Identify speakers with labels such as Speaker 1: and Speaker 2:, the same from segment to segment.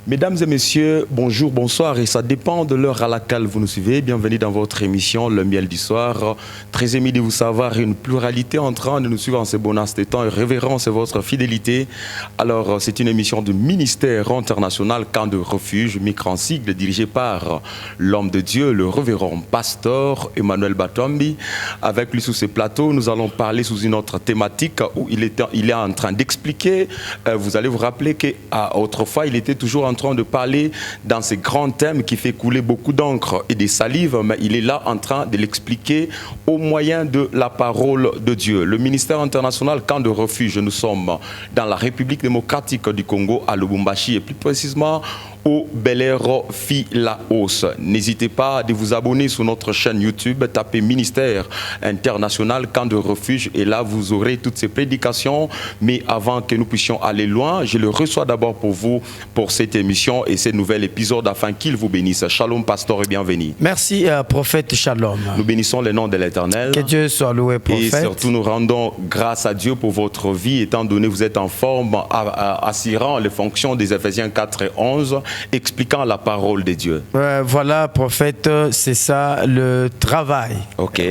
Speaker 1: Mesdames et messieurs, bonjour, bonsoir, et ça dépend de l'heure à laquelle vous nous suivez. Bienvenue dans votre émission Le Miel du Soir. Très ému de vous savoir, une pluralité en train de nous suivre en ces bon temps et révérence et votre fidélité. Alors, c'est une émission du ministère international Camp de Refuge, micro en sigle, dirigé par l'homme de Dieu, le révérend pasteur Emmanuel Batombi. Avec lui sous ces plateaux, nous allons parler sous une autre thématique où il est en train d'expliquer. Vous allez vous rappeler qu'autrefois, il était toujours en train de parler dans ces grands thèmes qui fait couler beaucoup d'encre et des salives, mais il est là en train de l'expliquer au moyen de la parole de Dieu. Le ministère international Camp de Refuge, nous sommes dans la République démocratique du Congo, à Lubumbashi, et plus précisément au Belero Philaos. N'hésitez pas à vous abonner sur notre chaîne YouTube, tapez ministère international Camp de Refuge et là vous aurez toutes ces prédications. Mais avant que nous puissions aller loin, je le reçois d'abord pour vous, pour cette émission et ce nouvel épisode afin qu'il vous bénisse. Shalom pasteur et bienvenue.
Speaker 2: Merci prophète, shalom.
Speaker 1: Nous bénissons le nom de l'Éternel.
Speaker 2: Que Dieu soit loué prophète.
Speaker 1: Et surtout nous rendons grâce à Dieu pour votre vie, étant donné que vous êtes en forme, assurant les fonctions des Éphésiens 4 et 11, expliquant la parole de Dieu.
Speaker 2: Voilà, prophète, c'est ça le travail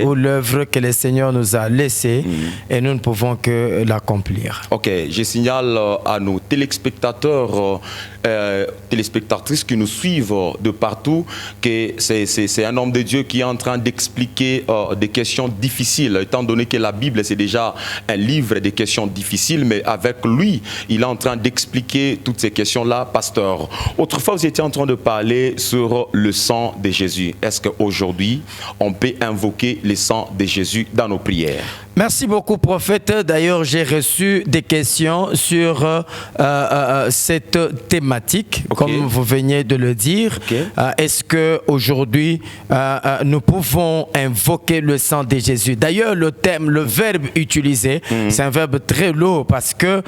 Speaker 2: ou l'œuvre que le Seigneur nous a laissée et nous ne pouvons que l'accomplir.
Speaker 1: Ok, je signale à nos téléspectateurs, téléspectatrices qui nous suivent de partout que c'est un homme de Dieu qui est en train d'expliquer des questions difficiles, étant donné que la Bible c'est déjà un livre des questions difficiles, mais avec lui, il est en train d'expliquer toutes ces questions-là, pasteur. Autrefois, vous étiez en train de parler sur le sang de Jésus. Est-ce qu'aujourd'hui, on peut invoquer le sang de Jésus dans nos prières?
Speaker 2: Merci beaucoup, prophète. D'ailleurs, j'ai reçu des questions sur cette thématique, comme vous veniez de le dire. Est-ce qu'aujourd'hui, nous pouvons invoquer le sang de Jésus? D'ailleurs, le thème, le verbe utilisé, c'est un verbe très lourd parce que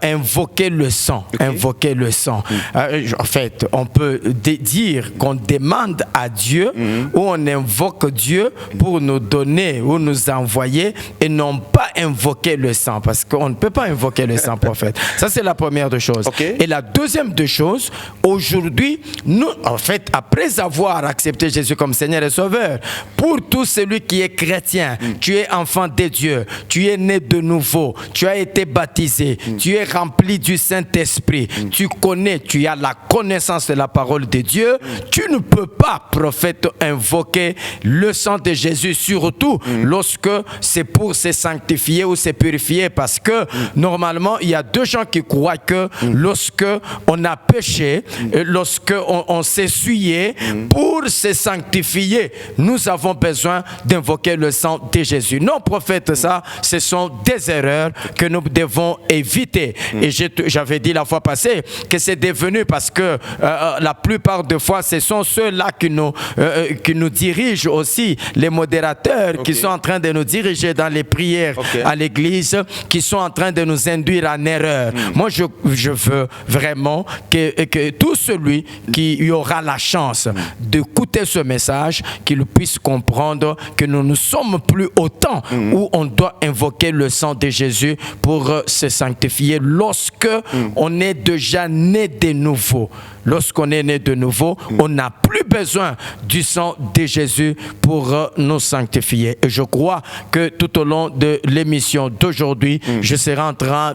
Speaker 2: invoquer le sang, invoquer le sang. En fait, on peut dire qu'on demande à Dieu ou on invoque Dieu pour nous donner ou nous envoyer et non pas invoquer le sang, parce qu'on ne peut pas invoquer le sang, prophète. Ça, c'est la première des choses. Et la deuxième des choses, aujourd'hui, nous, en fait, après avoir accepté Jésus comme Seigneur et Sauveur, pour tout celui qui est chrétien, tu es enfant de Dieu, tu es né de nouveau, tu as été baptisé, tu es rempli du Saint-Esprit, tu connais, tu as la connaissance de la parole de Dieu, tu ne peux pas, prophète, invoquer le sang de Jésus, surtout lorsque c'est pour se sanctifier ou se purifier, parce que normalement il y a deux gens qui croient que lorsque on a péché, lorsque on s'est souillé, pour se sanctifier, nous avons besoin d'invoquer le sang de Jésus. Non, prophète, ça, ce sont des erreurs que nous devons éviter. Et j'avais dit la fois passée que c'est devenu, parce que la plupart des fois, ce sont ceux-là qui nous dirigent aussi, les modérateurs qui sont en train de nous diriger dans les prières à l'église, qui sont en train de nous induire en erreur. Moi, je veux vraiment que tout celui qui aura la chance d'écouter ce message, qu'il puisse comprendre que nous ne sommes plus au temps où on doit invoquer le sang de Jésus pour se sanctifier lorsque on est déjà né de nouveau. Lorsqu'on est né de nouveau, on n'a plus besoin du sang de Jésus pour nous sanctifier. Et je crois que tout au long de l'émission d'aujourd'hui, je serai en train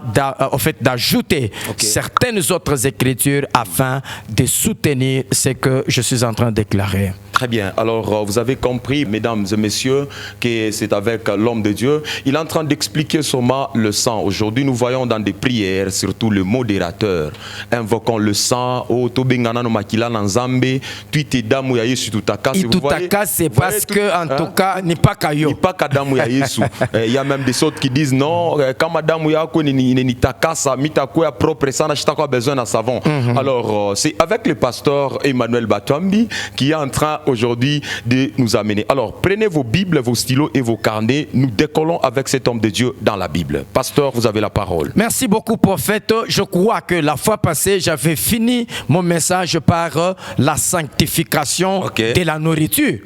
Speaker 2: d'ajouter certaines autres écritures afin de soutenir ce que je suis en train de déclarer.
Speaker 1: Très bien. Alors, vous avez compris, mesdames et messieurs, que c'est avec l'homme de Dieu. Il est en train d'expliquer seulement le sang. Aujourd'hui, nous voyons dans des prières, surtout le modérateur, invoquons le sang. Oh, tobengana no makila na nzambe, tuite damu ya Yesu tutaka.
Speaker 2: Si tutaka, c'est parce que, en tout cas, ni pas kayo.
Speaker 1: Ni pas kadamu ya Yesu. Il y a même des autres qui disent non, kama damu yako ni takasa, mitako ya propre sana, chitako besoin d'un savon. Alors, c'est avec le pasteur Emmanuel Batombi qui est en train aujourd'hui de nous amener. Alors, prenez vos Bibles, vos stylos et vos carnets. Nous décollons avec cet homme de Dieu dans la Bible. Pasteur, vous avez la parole.
Speaker 2: Merci beaucoup, prophète. Je crois que la fois passée, j'avais fini mon message par la sanctification de la nourriture.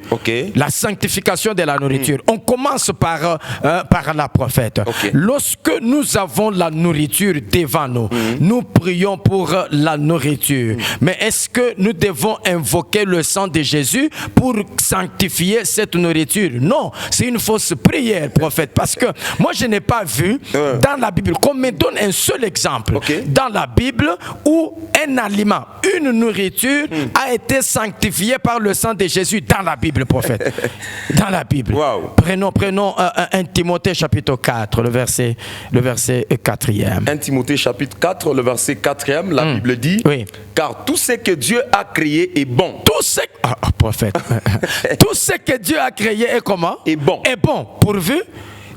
Speaker 2: La sanctification de la nourriture. On commence par la prophète. Lorsque nous avons la nourriture devant nous, nous prions pour la nourriture. Mais est-ce que nous devons invoquer le sang de Jésus pour sanctifier cette nourriture? Non, c'est une fausse prière, prophète. Parce que moi, je n'ai pas vu dans la Bible, qu'on me donne un seul exemple, dans la Bible où un aliment, une nourriture a été sanctifiée par le sang de Jésus dans la Bible, prophète. Dans la Bible.
Speaker 1: Wow.
Speaker 2: Prenons 1 Timothée chapitre 4, le verset 4e.
Speaker 1: 1 Timothée chapitre 4, le verset 4e, la Bible dit, car tout ce que Dieu a créé est bon.
Speaker 2: Tout ce, prophète. Tout ce que Dieu a créé est comment?
Speaker 1: Est bon.
Speaker 2: Est bon. Pourvu?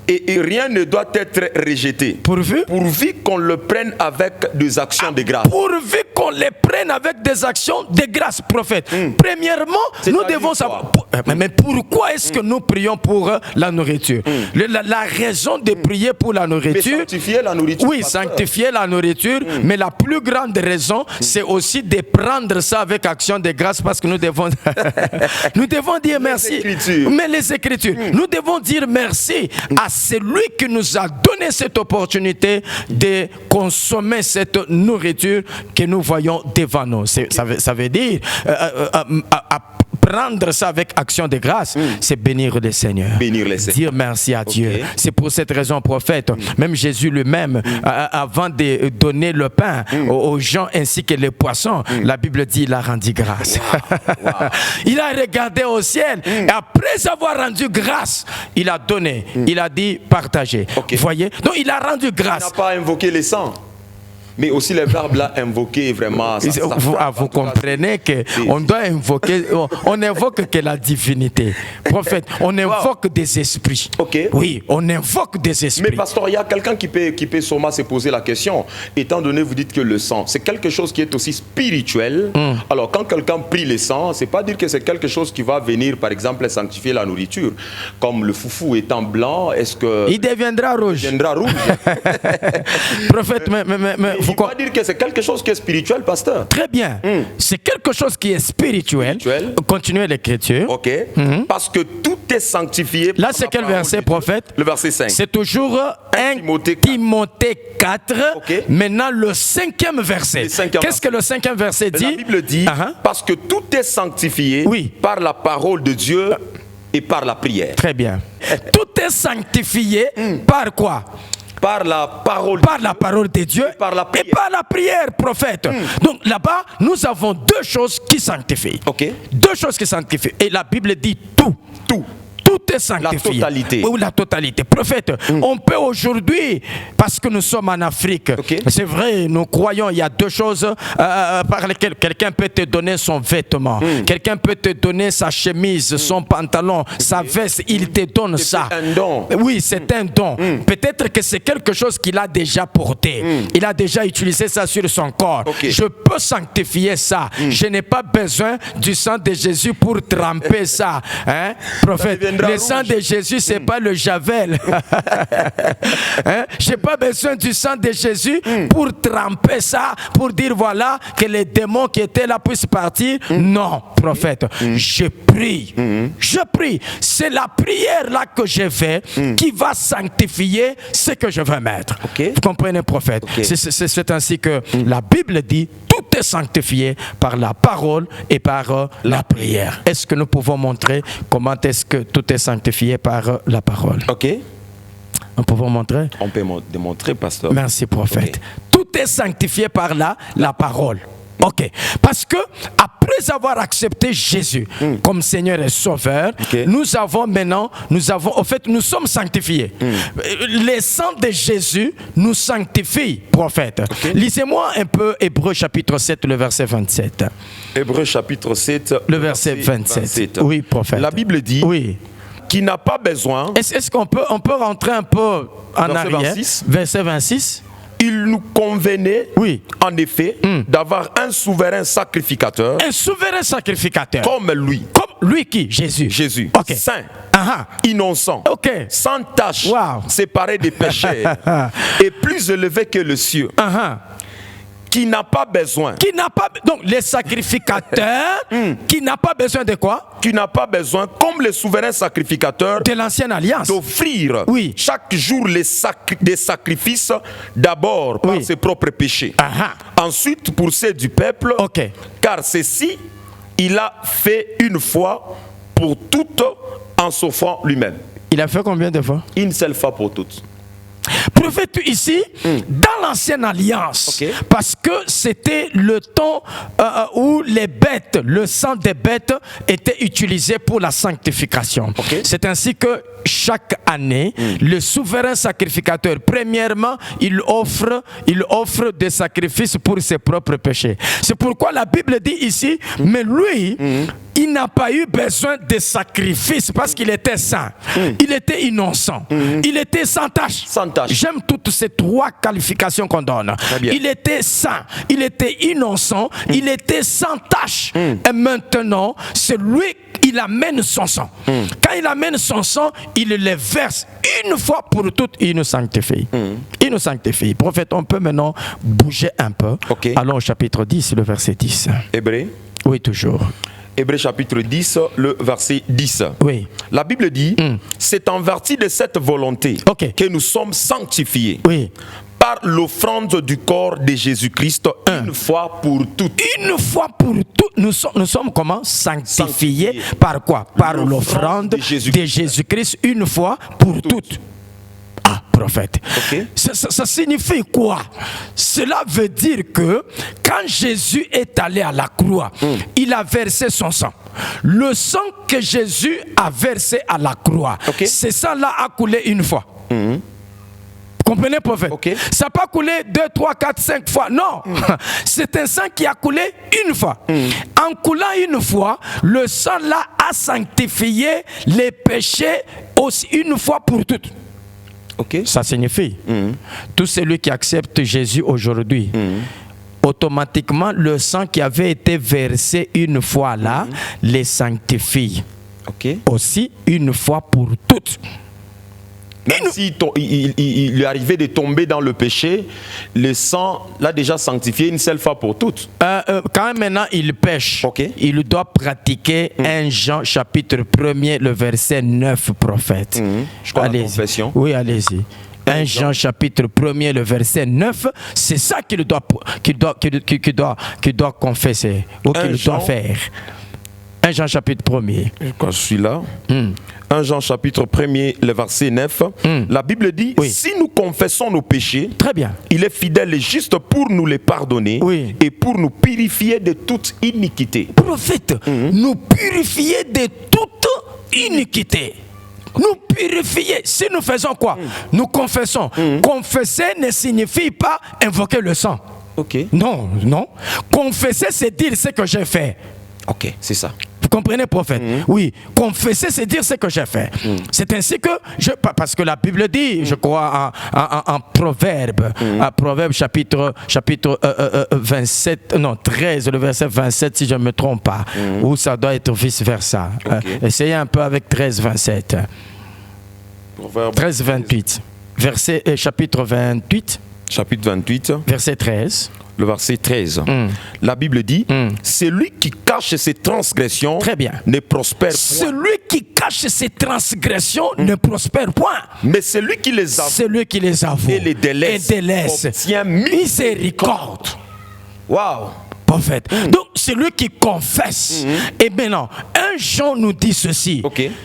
Speaker 1: Et rien ne doit être rejeté.
Speaker 2: Pourvu
Speaker 1: qu'on le prenne avec des actions de grâce.
Speaker 2: Pourvu qu'on les prenne avec des actions de grâce, prophète. Premièrement, nous devons savoir. Mais pourquoi est-ce que nous prions pour la nourriture? La raison de prier pour la nourriture.
Speaker 1: Mais sanctifier la nourriture.
Speaker 2: Oui, sanctifier la nourriture. Mais la plus grande raison, c'est aussi de prendre ça avec action de grâce, parce que nous devons, nous devons dire merci. Mais les Écritures. Nous devons dire merci à celui qui nous a donné cette opportunité de consommer cette nourriture que nous voyons devant nous. Ça veut dire prendre ça avec action de grâce, c'est bénir le Seigneur. Dire merci à Dieu. C'est pour cette raison, prophète, même Jésus lui-même, avant de donner le pain aux gens ainsi que les poissons, la Bible dit il a rendu grâce. Il a regardé au ciel et après avoir rendu grâce, il a donné. Il a dit partager. Vous voyez? Donc il a rendu grâce.
Speaker 1: Il n'a pas invoqué les sangs. Mais aussi le verbe là, invoquer vraiment.
Speaker 2: Vous comprenez qu'on doit invoquer, on n'invoque que la divinité. Prophète, on invoque des esprits. Oui, on invoque des esprits.
Speaker 1: Mais pasteur, il y a quelqu'un qui peut sûrement se poser la question. Étant donné, vous dites que le sang, c'est quelque chose qui est aussi spirituel. Alors quand quelqu'un prie le sang, c'est pas dire que c'est quelque chose qui va venir, par exemple, sanctifier la nourriture. Comme le foufou étant blanc, est-ce que...
Speaker 2: Il deviendra rouge.
Speaker 1: Prophète, mais il faut dire que c'est quelque chose qui est spirituel, pasteur.
Speaker 2: Très bien. C'est quelque chose qui est spirituel. Continuez l'écriture.
Speaker 1: Parce que tout est sanctifié.
Speaker 2: Là, c'est quel verset, prophète?
Speaker 1: Le verset 5.
Speaker 2: C'est toujours 1 Timothée 4. Maintenant, le 5e verset. Qu'est-ce que le 5e verset dit?
Speaker 1: La Bible dit, parce que tout est sanctifié par la parole de Dieu et par la prière.
Speaker 2: Très bien. Tout est sanctifié par quoi?
Speaker 1: Par la parole
Speaker 2: de Dieu et par la prière, prophète. Donc là-bas, nous avons deux choses qui sanctifient. Deux choses qui sanctifient. Et la Bible dit tout. Tout est sanctifié.
Speaker 1: La totalité.
Speaker 2: Oui, la totalité. Prophète, on peut aujourd'hui, parce que nous sommes en Afrique, c'est vrai, nous croyons, il y a deux choses par lesquelles quelqu'un peut te donner son vêtement, quelqu'un peut te donner sa chemise, son pantalon, sa veste, il te donne ça.
Speaker 1: C'est un don.
Speaker 2: Oui, c'est un don. Peut-être que c'est quelque chose qu'il a déjà porté. Il a déjà utilisé ça sur son corps. Je peux sanctifier ça. Je n'ai pas besoin du sang de Jésus pour tremper ça. Hein, prophète? Le sang de Jésus, c'est pas le javel. J'ai pas besoin du sang de Jésus pour tremper ça, pour dire voilà que les démons qui étaient là puissent partir. Non, prophète, je prie. Je prie. C'est la prière là que je fais qui va sanctifier ce que je veux mettre. Vous comprenez, prophète? C'est ainsi que la Bible dit tout est sanctifié par la parole et par la prière. Est-ce que nous pouvons montrer comment est-ce que tout est sanctifié par la parole? Nous pouvons montrer?
Speaker 1: On peut démontrer, pasteur.
Speaker 2: Merci, prophète. Tout est sanctifié par la parole. Parce que après avoir accepté Jésus comme Seigneur et Sauveur, nous avons maintenant, nous sommes sanctifiés. Le sang de Jésus nous sanctifie, prophète. Lisez-moi un peu Hébreux chapitre 7, le verset 27.
Speaker 1: Hébreux chapitre 7,
Speaker 2: le verset 27. Oui, prophète.
Speaker 1: La Bible dit qui n'a pas besoin.
Speaker 2: Est-ce qu'on peut rentrer un peu en arrière? Verset 26.
Speaker 1: Il nous convenait, en effet, d'avoir un souverain sacrificateur.
Speaker 2: Un souverain sacrificateur.
Speaker 1: Comme lui.
Speaker 2: Comme lui qui? Jésus.
Speaker 1: Jésus. Saint. Innocent. Sans tache. Séparé des péchés. Et plus élevé que le ciel. qui n'a pas besoin.
Speaker 2: Donc les sacrificateurs qui n'a pas besoin de quoi?
Speaker 1: Qui n'a pas besoin, comme les souverains sacrificateurs,
Speaker 2: de l'ancienne alliance,
Speaker 1: d'offrir chaque jour des sacrifices, d'abord par ses propres péchés, ensuite pour ceux du peuple, car ceci il a fait une fois pour toutes en s'offrant lui-même.
Speaker 2: Il a fait combien de fois?
Speaker 1: Une seule fois pour toutes.
Speaker 2: Prophète ici, dans l'ancienne alliance, parce que c'était le temps où les bêtes, le sang des bêtes était utilisé pour la sanctification. C'est ainsi que chaque année, le souverain sacrificateur, premièrement, il offre des sacrifices pour ses propres péchés. C'est pourquoi la Bible dit ici, mais lui, il n'a pas eu besoin de sacrifices parce qu'il était saint, il était innocent, il était sans tache. J'aime toutes ces trois qualifications qu'on donne. Il était saint, il était innocent, il était sans tache. Et maintenant, c'est lui, il amène son sang. Quand il amène son sang, il le verse une fois pour toutes, il nous sanctifie. Il nous sanctifie. Prophète, on peut maintenant bouger un peu. Allons au chapitre 10, le verset 10.
Speaker 1: Hébreux.
Speaker 2: Oui, toujours.
Speaker 1: Hébreux chapitre 10, le verset 10.
Speaker 2: Oui.
Speaker 1: La Bible dit, c'est en vertu de cette volonté que nous sommes sanctifiés. Par l'offrande du corps de Jésus-Christ une fois pour toutes.
Speaker 2: Une fois pour toutes, nous sommes comment? Sanctifiés. Par quoi? Par l'offrande de Jésus-Christ une fois pour toutes. Ah, prophète. Ça signifie quoi? Cela veut dire que quand Jésus est allé à la croix, il a versé son sang. Le sang que Jésus a versé à la croix, ce sang-là a coulé une fois. Comprenez, prophète? Ça n'a pas coulé 2, 3, 4, 5 fois. Non. C'est un sang qui a coulé une fois. En coulant une fois, le sang là a sanctifié les péchés aussi une fois pour toutes. Ça signifie, tout celui qui accepte Jésus aujourd'hui, automatiquement, le sang qui avait été versé une fois là, les sanctifie. Aussi une fois pour toutes.
Speaker 1: Même s'il lui arrivait de tomber dans le péché, le sang l'a déjà sanctifié une seule fois pour toutes.
Speaker 2: Quand maintenant il pêche, il doit pratiquer 1 Jean chapitre 1er, le verset 9, prophète.
Speaker 1: Je crois la confession.
Speaker 2: Oui, allez-y. 1 Jean chapitre 1er, le verset 9, c'est ça qu'il doit confesser ou qu'il doit faire. 1 Jean chapitre 1er.
Speaker 1: Je suis là. 1 Jean chapitre 1er, le verset 9. La Bible dit, si nous confessons nos péchés, il est fidèle et juste pour nous les pardonner et pour nous purifier de toute iniquité.
Speaker 2: Prophète, nous purifier de toute iniquité. Nous purifier. Si nous faisons quoi? Nous confessons. Confesser ne signifie pas invoquer le sang. Non, non. Confesser, c'est dire ce que j'ai fait.
Speaker 1: C'est ça.
Speaker 2: Vous comprenez, prophète? Oui, confesser, c'est dire ce que j'ai fait. C'est ainsi que, parce que la Bible dit, je crois, en Proverbe, Proverbe chapitre 27, non, 13, le verset 27, si je ne me trompe pas, ou ça doit être vice-versa. Essayez un peu avec 13, 27. 13, 28. Chapitre 28.
Speaker 1: Chapitre 28.
Speaker 2: Verset 13.
Speaker 1: Le verset 13. La Bible dit, celui qui cache ses transgressions ne prospère point.
Speaker 2: Celui qui cache ses transgressions ne prospère point.
Speaker 1: Mais celui qui les avoue, et les délaisse obtient miséricorde. Waouh!
Speaker 2: Prophète. Donc, celui qui confesse. Et maintenant, 1 Jean nous dit ceci.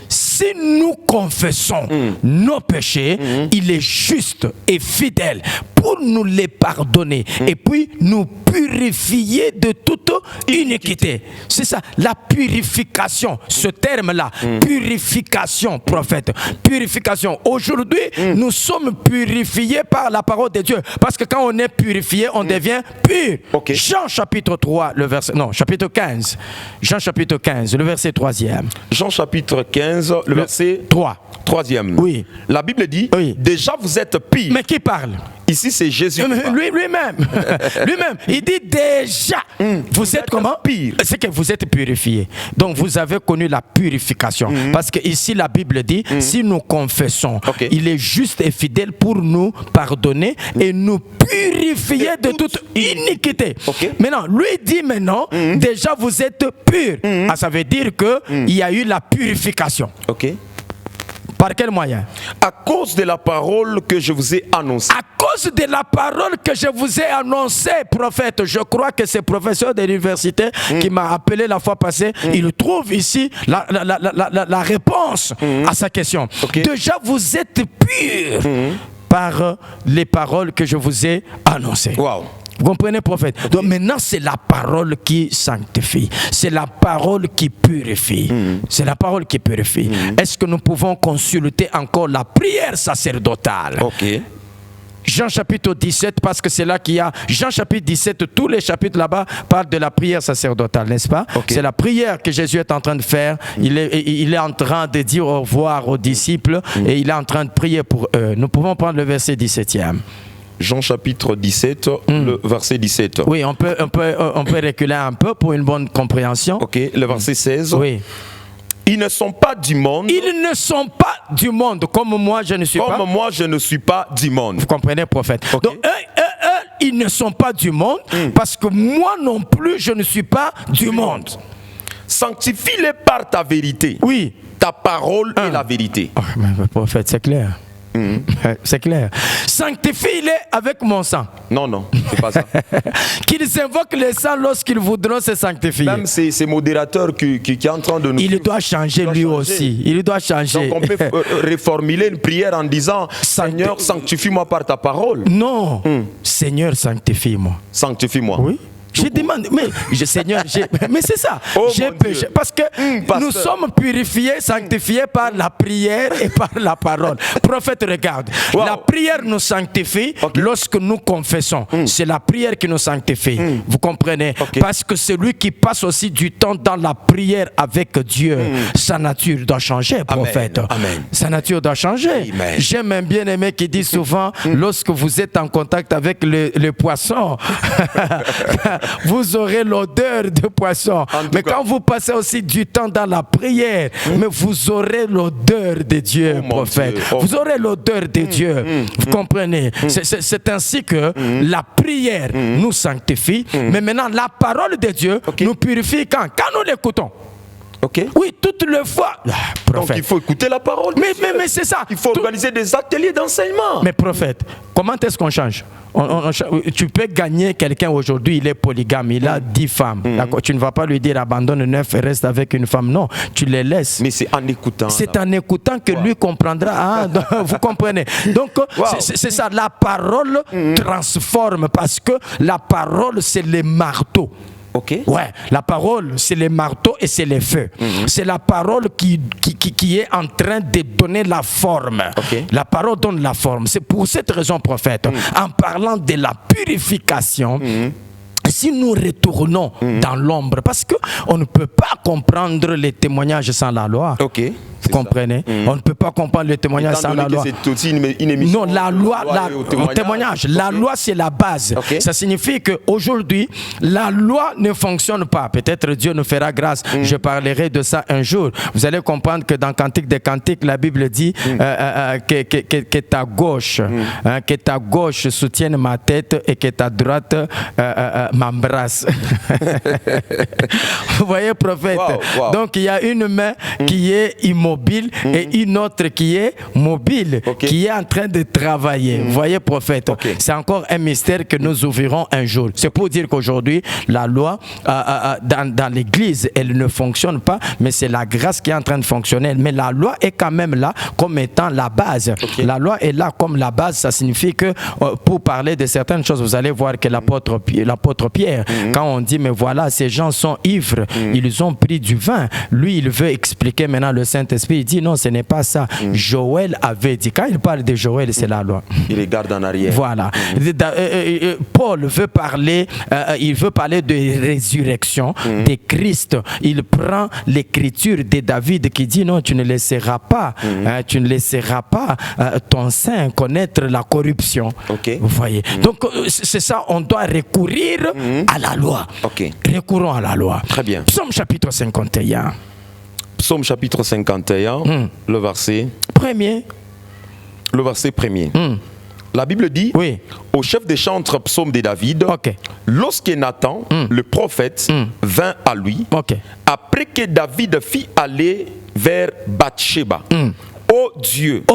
Speaker 2: Si nous confessons nos péchés, il est juste et fidèle pour nous les pardonner et puis nous purifier de toute iniquité. C'est ça, la purification, ce terme-là, purification, prophète, purification. Aujourd'hui, nous sommes purifiés par la parole de Dieu, parce que quand on est purifié, on devient pur. Jean chapitre 3, le verset, non, chapitre 15, Jean chapitre 15, le verset 3e.
Speaker 1: Jean chapitre 15, le verset 3e.
Speaker 2: Oui.
Speaker 1: La Bible dit, déjà vous êtes pire.
Speaker 2: Mais qui parle?
Speaker 1: Ici, c'est Jésus.
Speaker 2: Lui-même. Il dit déjà, vous êtes comment?
Speaker 1: Pire.
Speaker 2: C'est que vous êtes purifiés. Donc, vous avez connu la purification. Parce que ici, la Bible dit, si nous confessons, il est juste et fidèle pour nous pardonner et nous purifier de toute iniquité. Maintenant, lui dit maintenant, déjà vous êtes purs. Ça veut dire qu'il y a eu la purification. Par quel moyen?
Speaker 1: À cause de la parole que je vous ai annoncée.
Speaker 2: À cause de la parole que je vous ai annoncée, prophète. Je crois que c'est professeur de l'université qui m'a appelé la fois passée. Il trouve ici la réponse à sa question. Déjà, vous êtes purs par les paroles que je vous ai annoncées.
Speaker 1: Wow.
Speaker 2: Vous comprenez, prophète? Donc maintenant, c'est la parole qui sanctifie. C'est la parole qui purifie. C'est la parole qui purifie. Est-ce que nous pouvons consulter encore la prière sacerdotale? Jean chapitre 17, parce que c'est là qu'il y a... Jean chapitre 17, tous les chapitres là-bas parlent de la prière sacerdotale, n'est-ce pas? C'est la prière que Jésus est en train de faire. Il est en train de dire au revoir aux disciples et il est en train de prier pour eux. Nous pouvons prendre le verset 17e.
Speaker 1: Jean chapitre 17, le verset 17.
Speaker 2: Oui, on peut reculer un peu pour une bonne compréhension.
Speaker 1: Le verset 16.
Speaker 2: Oui.
Speaker 1: Ils ne sont pas du monde.
Speaker 2: Ils ne sont pas du monde, comme moi je ne suis pas.
Speaker 1: Comme moi je ne suis pas du monde.
Speaker 2: Vous comprenez, prophète? Donc eux, ils ne sont pas du monde, parce que moi non plus je ne suis pas du monde.
Speaker 1: Sanctifie-les par ta vérité.
Speaker 2: Oui.
Speaker 1: Ta parole est la vérité.
Speaker 2: Mais prophète, c'est clair. C'est clair. Sanctifie-les avec mon sang.
Speaker 1: Non, c'est pas ça.
Speaker 2: Qu'ils invoquent le sang lorsqu'ils voudront se sanctifier.
Speaker 1: Même c'est modérateur qui est en train de nous...
Speaker 2: Il doit changer lui aussi. Il doit changer.
Speaker 1: Donc on peut reformuler une prière en disant Seigneur, sanctifie-moi par ta parole.
Speaker 2: Non. Seigneur, sanctifie-moi.
Speaker 1: Sanctifie-moi.
Speaker 2: Oui. Je demande, Seigneur, mais c'est ça, j'ai péché. Parce que nous sommes purifiés, sanctifiés par la prière et par la parole. Prophète, regarde, la prière nous sanctifie lorsque nous confessons. C'est la prière qui nous sanctifie. Vous comprenez? Parce que celui qui passe aussi du temps dans la prière avec Dieu, sa nature doit changer, prophète.
Speaker 1: Amen.
Speaker 2: Sa nature doit changer. J'aime un bien-aimé qui dit souvent, lorsque vous êtes en contact avec le poisson, vous aurez l'odeur de poisson. Mais quand vous passez aussi du temps dans la prière, mais vous aurez l'odeur de Dieu, prophète. Vous aurez l'odeur de Dieu. Vous comprenez? C'est ainsi que la prière nous sanctifie. Mais maintenant, la parole de Dieu nous purifie quand nous l'écoutons. Oui, toutes les fois.
Speaker 1: Donc il faut écouter la parole.
Speaker 2: Mais c'est ça.
Speaker 1: Il faut organiser des ateliers d'enseignement.
Speaker 2: Mais prophète, comment est-ce qu'on change? Tu peux gagner quelqu'un aujourd'hui, il est polygame, il a 10 femmes. Tu ne vas pas lui dire abandonne 9 et reste avec une femme. Non, tu les laisses.
Speaker 1: Mais c'est en écoutant.
Speaker 2: C'est en écoutant que lui comprendra. Vous comprenez? Donc c'est ça, la parole transforme, parce que la parole c'est le marteau. Ouais, la parole, c'est les marteaux et c'est les feux. C'est la parole qui est en train de donner la forme. La parole donne la forme. C'est pour cette raison, prophète, en parlant de la purification, si nous retournons dans l'ombre, parce qu'on ne peut pas comprendre les témoignages sans la loi. Vous comprenez? On ne peut pas comprendre le témoignage sans la loi.
Speaker 1: C'est aussi une émission.
Speaker 2: Non, la loi, le témoignage. La loi, c'est la base. Ça signifie qu'aujourd'hui, la loi ne fonctionne pas. Peut-être Dieu nous fera grâce. Je parlerai de ça un jour. Vous allez comprendre que dans Cantique des Cantiques, la Bible dit que ta gauche, que ta gauche soutienne ma tête et que ta droite m'embrasse. Vous voyez, prophète? Donc, il y a une main qui est immobile et une autre qui est mobile, qui est en train de travailler. Vous voyez, prophète? C'est encore un mystère que nous ouvrirons un jour. C'est pour dire qu'aujourd'hui, la loi dans l'église, elle ne fonctionne pas, mais c'est la grâce qui est en train de fonctionner. Mais la loi est quand même là comme étant la base. La loi est là comme la base. Ça signifie que pour parler de certaines choses, vous allez voir que l'apôtre Pierre, quand on dit, mais voilà, ces gens sont ivres, ils ont pris du vin. Lui, il veut expliquer maintenant le Saint-Esprit. Il dit non, ce n'est pas ça. Joël avait dit. Quand il parle de Joël, c'est la loi.
Speaker 1: Il regarde en arrière.
Speaker 2: Voilà. Paul veut parler, il veut parler de résurrection de Christ. Il prend l'écriture de David qui dit non, tu ne laisseras pas, tu ne laisseras pas ton sein connaître la corruption. Vous voyez. Donc c'est ça, on doit recourir à la loi. Recourons à la loi.
Speaker 1: Très bien.
Speaker 2: Psaume chapitre 51.
Speaker 1: Psaume chapitre 51, le verset
Speaker 2: premier.
Speaker 1: Le verset premier. La Bible dit, au chef des chantres, psaume de David, lorsque Nathan, le prophète, vint à lui, après que David fit aller vers Bathsheba. Ô Dieu,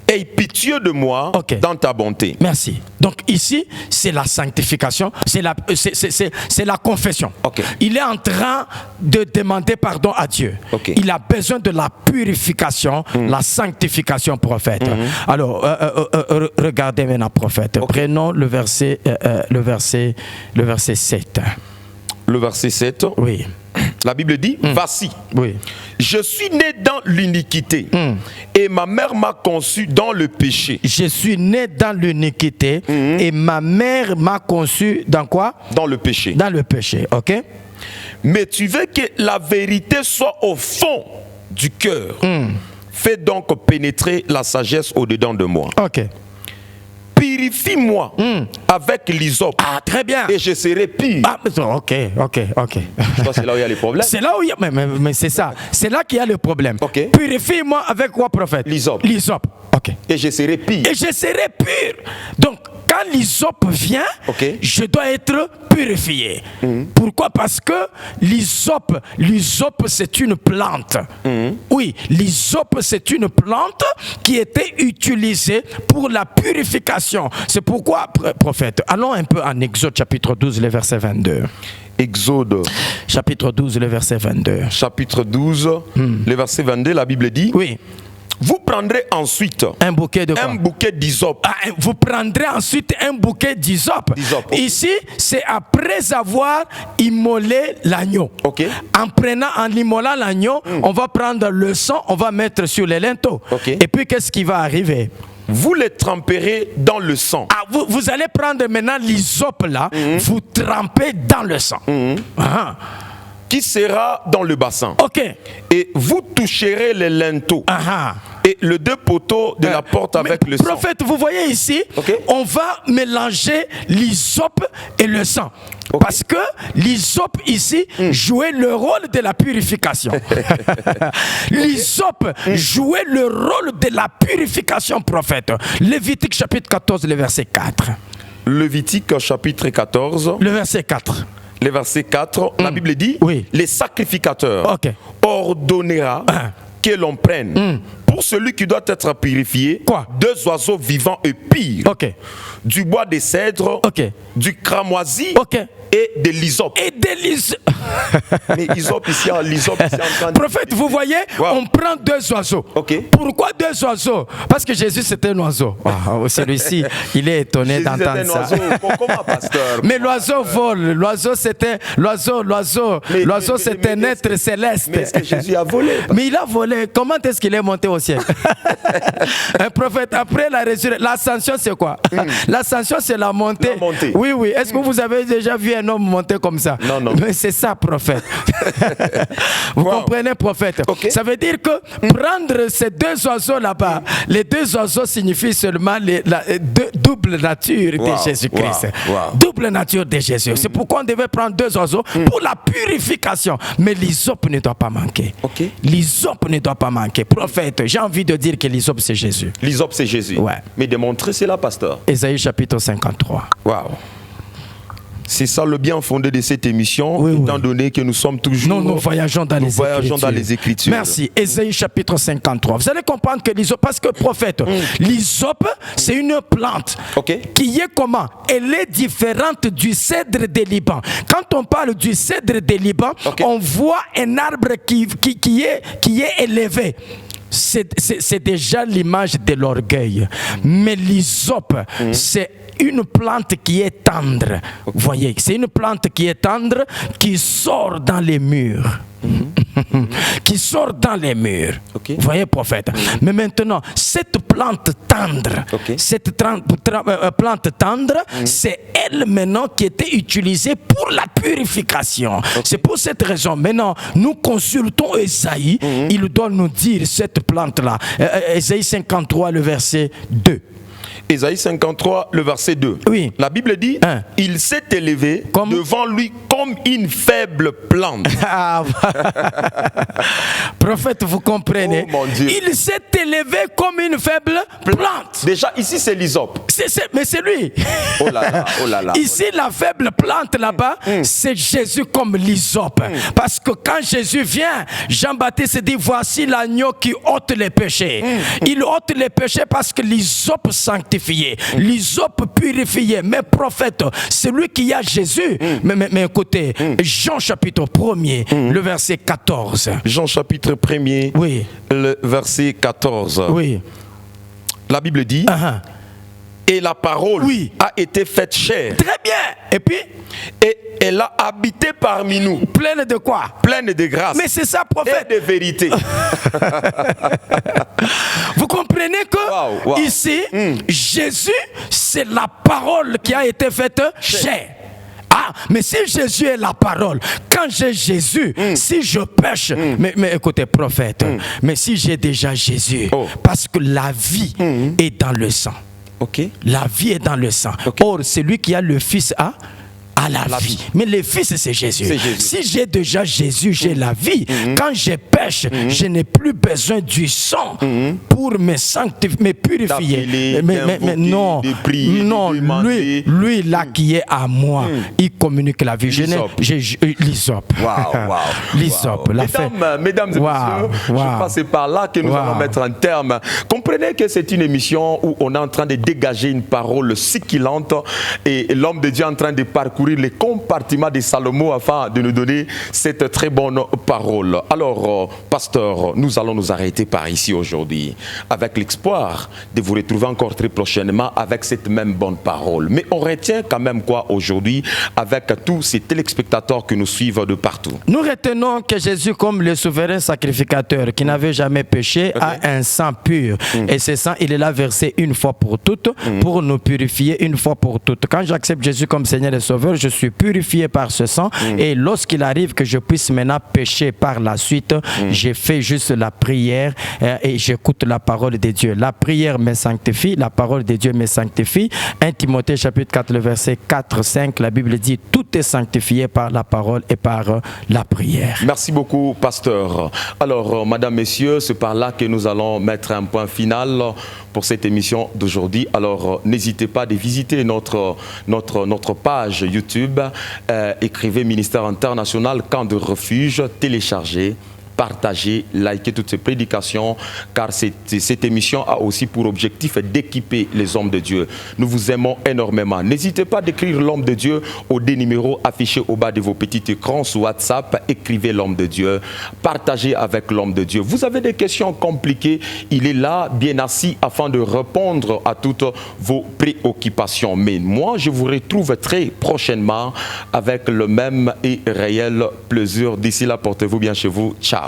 Speaker 1: aie pitié de moi dans ta bonté.
Speaker 2: Merci. Donc ici, c'est la sanctification, c'est la confession. Il est en train de demander pardon à Dieu. Il a besoin de la purification, la sanctification, prophète. Alors, regardez maintenant, prophète. Prenons le verset 7.
Speaker 1: Le verset 7.
Speaker 2: Oui.
Speaker 1: La Bible dit, voici, je suis né dans l'iniquité et ma mère m'a conçu dans le péché.
Speaker 2: Je suis né dans l'iniquité et ma mère m'a conçu dans quoi?
Speaker 1: Dans le péché.
Speaker 2: Dans le péché, ok?
Speaker 1: Mais tu veux que la vérité soit au fond du cœur. Fais donc pénétrer la sagesse au-dedans de moi.
Speaker 2: Ok.
Speaker 1: Purifie-moi avec l'hysope.
Speaker 2: Ah, très bien.
Speaker 1: Et je serai pur.
Speaker 2: Ah, ok.
Speaker 1: Je pense que c'est là où il y a les problèmes.
Speaker 2: C'est là où il y a... Mais c'est ça. C'est là qu'il y a le problème. Purifie-moi avec quoi, prophète?
Speaker 1: L'hysope.
Speaker 2: L'hysope. Ok.
Speaker 1: Et je serai pur.
Speaker 2: Et je serai pur. Donc, quand l'hysope vient, je dois être purifié. Pourquoi? Parce que l'hysope, c'est une plante. Oui, l'hysope, c'est une plante qui était utilisée pour la purification. C'est pourquoi, prophète, allons un peu en Exode chapitre 12, le verset 22.
Speaker 1: Exode
Speaker 2: chapitre 12, le verset 22.
Speaker 1: Chapitre 12, le verset 22, la Bible dit, vous prendrez ensuite
Speaker 2: un bouquet de quoi?
Speaker 1: Un bouquet d'hysope.
Speaker 2: Vous prendrez ensuite un bouquet d'hysope. Ici, c'est après avoir immolé l'agneau. En immolant l'agneau, on va prendre le sang, on va mettre sur les linteaux. Et puis, qu'est-ce qui va arriver?
Speaker 1: Vous les tremperez dans le sang.
Speaker 2: Vous allez prendre maintenant l'hysope là, vous trempez dans le sang.
Speaker 1: Qui sera dans le bassin. Et vous toucherez les linteaux. Et le deux poteaux de la porte avec le sang.
Speaker 2: Prophète, vous voyez ici, on va mélanger l'hysope et le sang. Parce que l'hysope ici jouait le rôle de la purification. L'hysope jouait le rôle de la purification, prophète. Lévitique chapitre 14, le verset 4.
Speaker 1: Lévitique chapitre 14.
Speaker 2: Le verset 4.
Speaker 1: Le verset 4, la Bible dit, les sacrificateurs ordonnera que l'on prenne pour celui qui doit être purifié, 2 oiseaux vivants et pires, du bois de cèdre, du cramoisi et de l'hysope. Mais l'hysope ici, l'hysope ici en train de...
Speaker 2: Prophète, vous voyez, on prend 2 oiseaux. Pourquoi 2 oiseaux? Parce que Jésus c'était un oiseau. Celui-ci, il est étonné d'entendre ça.
Speaker 1: Comment, pasteur?
Speaker 2: Mais l'oiseau vole. L'oiseau c'est un être céleste.
Speaker 1: Mais est-ce que Jésus a volé?
Speaker 2: Mais il a volé. Comment est-ce qu'il est monté au ciel? Un prophète, après la résurrection, l'ascension c'est quoi? L'ascension c'est la montée. Oui. Est-ce que vous avez déjà vu un homme monter comme ça?
Speaker 1: Non.
Speaker 2: Mais c'est ça, prophète. Vous comprenez, prophète? Ça veut dire que prendre ces 2 oiseaux là-bas, les 2 oiseaux signifient seulement la double nature de Jésus-Christ. Double nature de Jésus. C'est pourquoi on devait prendre 2 oiseaux pour la purification. Mais l'hysope ne doit pas manquer. L'hysope ne doit pas manquer. Prophète, j'ai envie de dire que l'hysope c'est Jésus.
Speaker 1: L'hysope c'est Jésus. Mais démontrer cela, pasteur.
Speaker 2: Ésaïe chapitre 53.
Speaker 1: C'est ça le bien fondé de cette émission, étant donné que nous sommes toujours...
Speaker 2: Nous voyageons dans les Écritures. Merci. Ésaïe chapitre 53. Vous allez comprendre que l'hysope, parce que prophète, l'hysope, c'est une plante qui est comment? Elle est différente du cèdre des Liban. Quand on parle du cèdre des Liban, on voit un arbre qui est élevé. C'est déjà l'image de l'orgueil. Mais l'hysope, c'est une plante qui est tendre. Vous voyez, c'est une plante qui est tendre, qui sort dans les murs. qui sort dans les murs.
Speaker 1: Okay.
Speaker 2: Vous voyez, prophète. Mais maintenant, cette plante tendre, plante tendre, c'est elle maintenant qui était utilisée pour la purification. C'est pour cette raison, maintenant, nous consultons Ésaïe, il doit nous dire cette plante-là. Ésaïe 53, le verset 2.
Speaker 1: Ésaïe 53, le verset 2.
Speaker 2: Oui.
Speaker 1: La Bible dit, il s'est élevé devant lui comme une faible plante.
Speaker 2: Prophète, vous comprenez?
Speaker 1: Oh, mon Dieu.
Speaker 2: Il s'est élevé comme une faible plante.
Speaker 1: Déjà, ici, c'est l'hysope.
Speaker 2: Mais c'est lui.
Speaker 1: Oh là là, oh là là.
Speaker 2: Ici, la faible plante là-bas, c'est Jésus comme l'hysope. Parce que quand Jésus vient, Jean-Baptiste dit, voici l'agneau qui ôte les péchés. Il ôte les péchés parce que l'hysope sanctifie. L'hysope purifié. Mais prophète, celui qui a Jésus. Mais écoutez, Jean chapitre 1er, le verset 14.
Speaker 1: Jean chapitre 1er,
Speaker 2: oui.
Speaker 1: Le verset 14.
Speaker 2: Oui.
Speaker 1: La Bible dit, et la parole a été faite chair.
Speaker 2: Très bien. Et puis,
Speaker 1: et elle a habité parmi nous.
Speaker 2: Pleine de quoi?
Speaker 1: Pleine de grâce.
Speaker 2: Mais c'est ça, prophète.
Speaker 1: Et de vérité.
Speaker 2: Vous comprenez que ici, Jésus, c'est la parole qui a été faite chair. Ah, mais si Jésus est la parole, quand j'ai Jésus, si je pêche, mais écoutez, prophète, mais si j'ai déjà Jésus, parce que la vie est dans le sang. La vie est dans le sang. Or, celui qui a le Fils a la vie. Mais le Fils, c'est Jésus. Si j'ai déjà Jésus, j'ai la vie. Quand je pêche, je n'ai plus besoin du sang pour me sanctifier, me purifier. Mais non, non, lui là qui est à moi, il communique la vie. L'hysope. L'hysope.
Speaker 1: Mesdames et messieurs, je passe par là que nous allons mettre un terme. Comprenez que c'est une émission où on est en train de dégager une parole succulente et l'homme de Dieu est en train de parcourir les compartiments de Salomon afin de nous donner cette très bonne parole. Alors, pasteur, nous allons nous arrêter par ici aujourd'hui avec l'espoir de vous retrouver encore très prochainement avec cette même bonne parole. Mais on retient quand même quoi aujourd'hui avec tous ces téléspectateurs qui nous suivent de partout?
Speaker 2: Nous retenons que Jésus, comme le souverain sacrificateur qui n'avait jamais péché, a un sang pur. Et ce sang, il est là versé une fois pour toutes pour nous purifier une fois pour toutes. Quand j'accepte Jésus comme Seigneur et Sauveur, je suis purifié par ce sang. Et lorsqu'il arrive que je puisse maintenant pécher par la suite, je fais juste la prière et j'écoute la parole de Dieu. La prière me sanctifie, la parole de Dieu me sanctifie. 1 Timothée chapitre 4, le verset 4-5, la Bible dit tout est sanctifié par la parole et par la prière.
Speaker 1: Merci beaucoup, pasteur. Alors, madame, messieurs, c'est par là que nous allons mettre un point final pour cette émission d'aujourd'hui. Alors, n'hésitez pas de visiter notre page YouTube. Écrivez Ministère International Camp de Refuge, téléchargez, partagez, likez toutes ces prédications, car cette émission a aussi pour objectif d'équiper les hommes de Dieu. Nous vous aimons énormément. N'hésitez pas d'écrire l'homme de Dieu aux deux numéros affichés au bas de vos petits écrans sur WhatsApp. Écrivez l'homme de Dieu, partagez avec l'homme de Dieu. Vous avez des questions compliquées, il est là, bien assis, afin de répondre à toutes vos préoccupations. Mais moi, je vous retrouve très prochainement avec le même et réel plaisir. D'ici là, portez-vous bien chez vous. Ciao.